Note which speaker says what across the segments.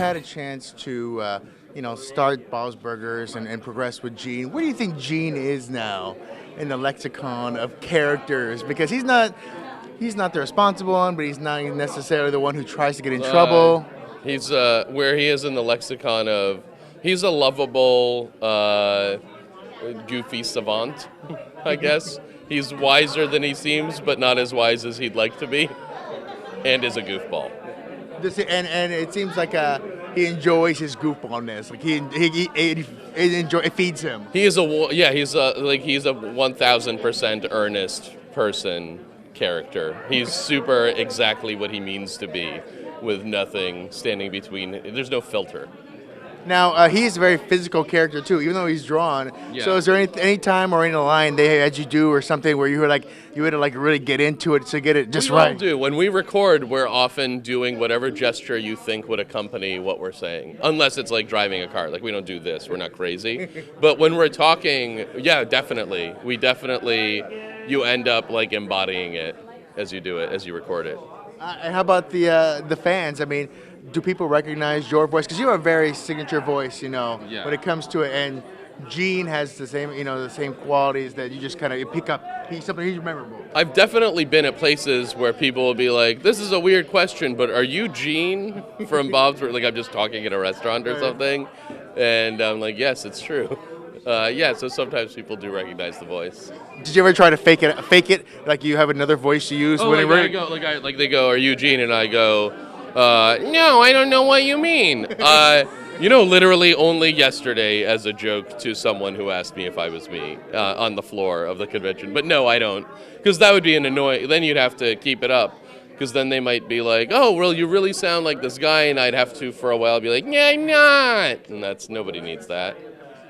Speaker 1: had a chance to, start Bob's Burgers and progress with Gene. Where do you think Gene is now in the lexicon of characters? Because he's not the responsible one, but he's not necessarily the one who tries to get in trouble.
Speaker 2: He's where he is in the lexicon of he's a lovable, goofy savant, I guess. He's wiser than he seems, but not as wise as he'd like to be, and is a goofball.
Speaker 1: And it seems like he enjoys his goofballness. Like it feeds him.
Speaker 2: He's a 1000% earnest person character. He's super exactly what he means to be, with nothing standing between. There's no filter.
Speaker 1: Now, he's a very physical character, too, even though he's drawn.
Speaker 2: Yeah.
Speaker 1: So is there any time or any line they had you do or something where you had to really get into it to get it just right?
Speaker 2: We all do. When we record, we're often doing whatever gesture you think would accompany what we're saying. Unless it's like driving a car. Like, we don't do this. We're not crazy. But when we're talking, yeah, definitely. You end up like embodying it as you do it, as you record it.
Speaker 1: And how about the fans? I mean, do people recognize your voice? Because you have a very signature voice,
Speaker 2: Yeah.
Speaker 1: when it comes to it. And Gene has the same qualities that you just kind of pick up. He's memorable.
Speaker 2: I've definitely been at places where people will be like, this is a weird question, but are you Gene from Bob's? Like, I'm just talking at a restaurant or something. And I'm like, yes, it's true. So sometimes people do recognize the voice.
Speaker 1: Did you ever try to fake it? Like you have another voice you use?
Speaker 2: They go, are you Gene? And I go, no, I don't know what you mean. Literally only yesterday as a joke to someone who asked me if I was me on the floor of the convention. But no, I don't. Because that would be an annoying, then you'd have to keep it up. Because then they might be like, oh, well, you really sound like this guy. And I'd have to, for a while, be like, yeah, I'm not. And nobody needs that.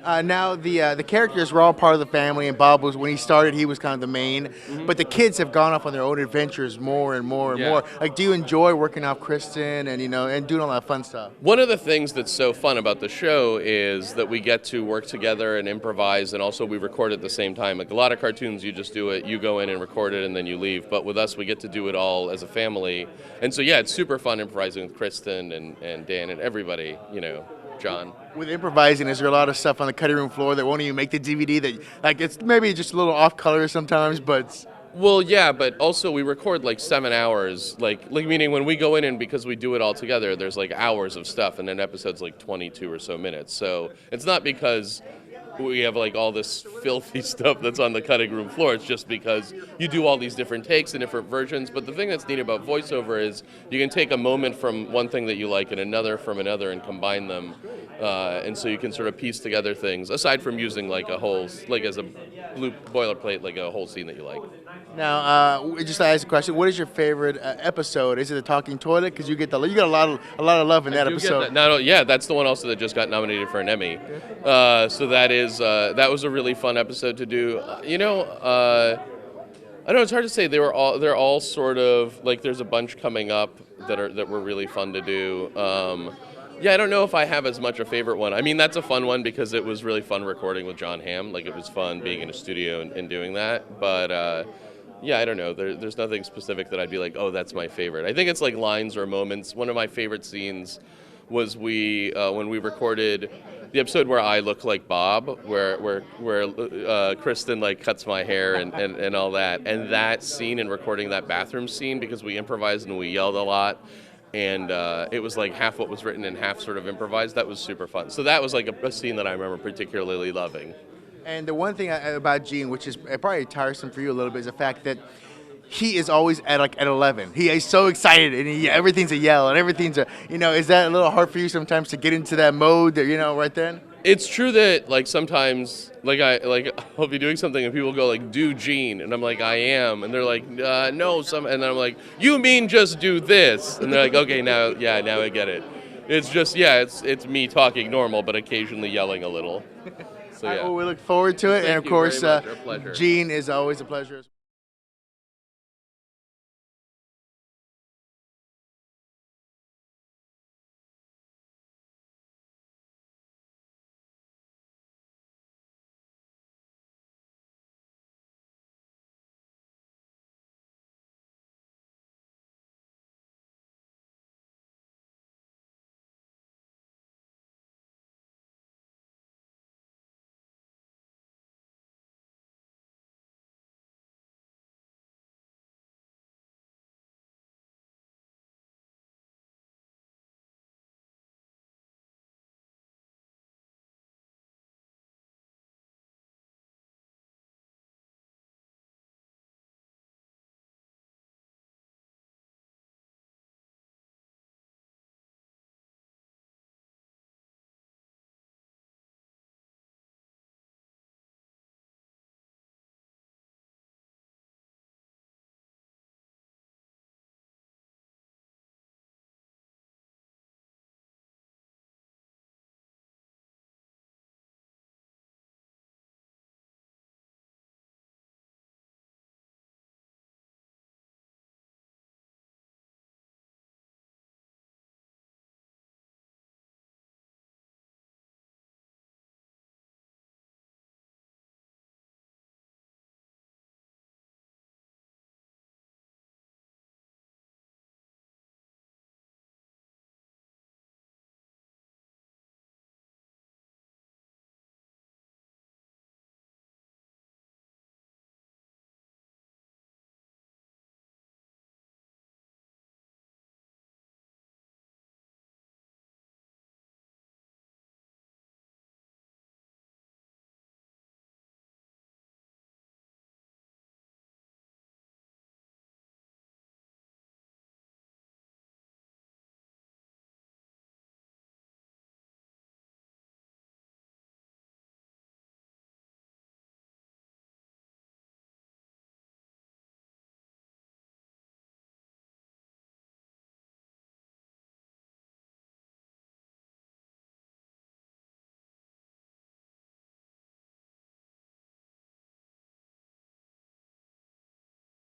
Speaker 1: Now the characters were all part of the family, and Bob was, when he started, he was kind of the main. Mm-hmm. But the kids have gone off on their own adventures more and more and more. Like, do you enjoy working off Kristen and doing all that fun stuff?
Speaker 2: One of the things that's so fun about the show is that we get to work together and improvise, and also we record at the same time. Like a lot of cartoons, you just do it, you go in and record it, and then you leave. But with us, we get to do it all as a family, and so it's super fun improvising with Kristen and Dan and everybody, John.
Speaker 1: With improvising, is there a lot of stuff on the cutting room floor that won't even make the DVD that it's maybe just a little off color sometimes, but...
Speaker 2: Well, yeah, but also we record like 7 hours, like meaning when we go in and because we do it all together, there's like hours of stuff, and an episode's like 22 or so minutes. So it's not because we have like all this filthy stuff that's on the cutting room floor. It's just because you do all these different takes and different versions. But the thing that's neat about voiceover is you can take a moment from one thing that you like and another from another and combine them. And so you can sort of piece together things, aside from using like a whole, like as a blue boilerplate, like a whole scene that you like.
Speaker 1: Now, just to ask a question, what is your favorite episode? Is it the Talking Toilet? Because you got a lot of love in that episode.
Speaker 2: That's the one also that just got nominated for an Emmy. So that was a really fun episode to do. I don't know. It's hard to say. They're all sort of like there's a bunch coming up that were really fun to do. I don't know if I have as much a favorite one. I mean, that's a fun one because it was really fun recording with John Hamm. Like, it was fun being in a studio and doing that. But, I don't know. There's nothing specific that I'd be like, oh, that's my favorite. I think it's like lines or moments. One of my favorite scenes was when we recorded the episode where I look like Bob, where Kristen like cuts my hair and all that. And that scene and recording that bathroom scene, because we improvised and we yelled a lot. And it was like half what was written and half sort of improvised. That was super fun. So that was like a scene that I remember particularly loving.
Speaker 1: And the one thing about Gene, which is probably tiresome for you a little bit, is the fact that he is always at 11. He is so excited, and everything's a yell, and everything's a, is that a little hard for you sometimes to get into that mode that, right then?
Speaker 2: It's true that like sometimes I'll be doing something and people go like, do Gene, and I'm like, I am, and they're like, no, and then I'm like, you mean just do this, and they're like, okay, now I get it. It's just it's me talking normal but occasionally yelling a little. So
Speaker 1: Well, we look forward to it.
Speaker 2: Thank
Speaker 1: and of
Speaker 2: you
Speaker 1: course,
Speaker 2: very much. Our pleasure.
Speaker 1: Gene is always a pleasure.